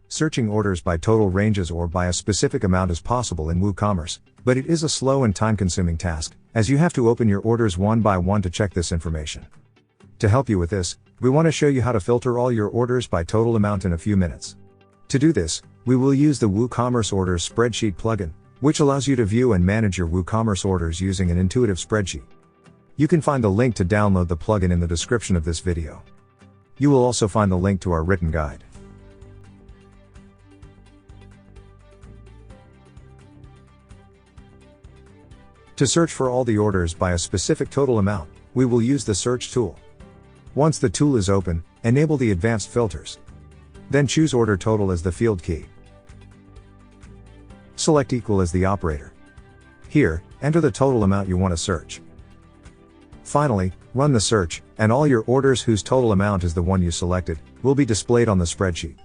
searching orders by total ranges or by a specific amount is possible in WooCommerce, but it is a slow and time-consuming task, as you have to open your orders one by one to check this information. To help you with this, we want to show you how to filter all your orders by total amount in a few minutes. To do this, we will use the WooCommerce Orders Spreadsheet plugin, which allows you to view and manage your WooCommerce orders using an intuitive spreadsheet. You can find the link to download the plugin in the description of this video. You will also find the link to our written guide. To search for all the orders by a specific total amount, we will use the search tool. Once the tool is open, enable the advanced filters. Then choose order total as the field key. Select equal as the operator. Here, enter the total amount you want to search. Finally, run the search, and all your orders whose total amount is the one you selected, will be displayed on the spreadsheet.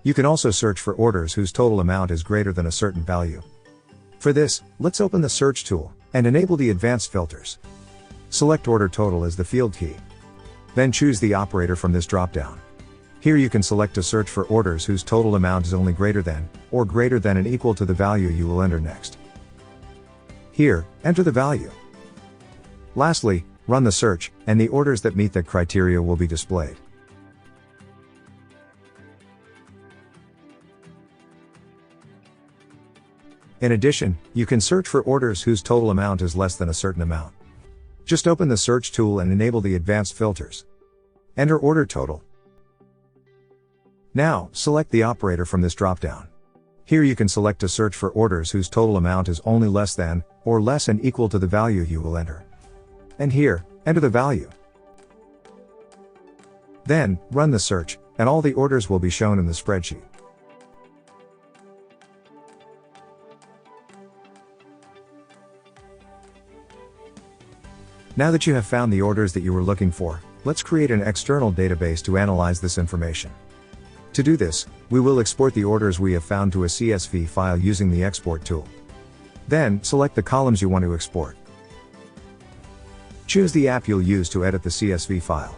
You can also search for orders whose total amount is greater than a certain value. For this, let's open the search tool, and enable the advanced filters. Select order total as the field key. Then choose the operator from this drop-down. Here you can select to search for orders whose total amount is only greater than, or greater than and equal to the value you will enter next. Here, enter the value. Lastly, run the search, and the orders that meet that criteria will be displayed. In addition, you can search for orders whose total amount is less than a certain amount. Just open the search tool and enable the advanced filters. Enter order total. Now, select the operator from this drop-down. Here you can select to search for orders whose total amount is only less than, or less and equal to the value you will enter. And here, enter the value. Then, run the search, and all the orders will be shown in the spreadsheet. Now that you have found the orders that you were looking for, let's create an external database to analyze this information. To do this, we will export the orders we have found to a CSV file using the export tool. Then, select the columns you want to export. Choose the app you'll use to edit the CSV file.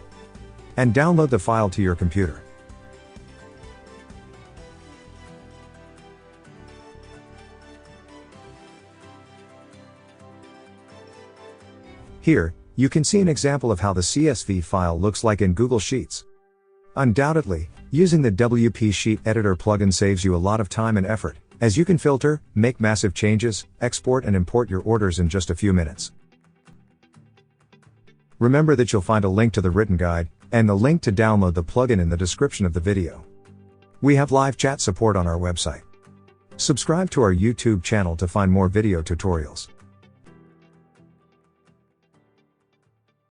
And download the file to your computer. Here, you can see an example of how the CSV file looks like in Google Sheets. Undoubtedly, using the WP Sheet Editor plugin saves you a lot of time and effort, as you can filter, make massive changes, export and import your orders in just a few minutes. Remember that you'll find a link to the written guide, and the link to download the plugin in the description of the video. We have live chat support on our website. Subscribe to our YouTube channel to find more video tutorials.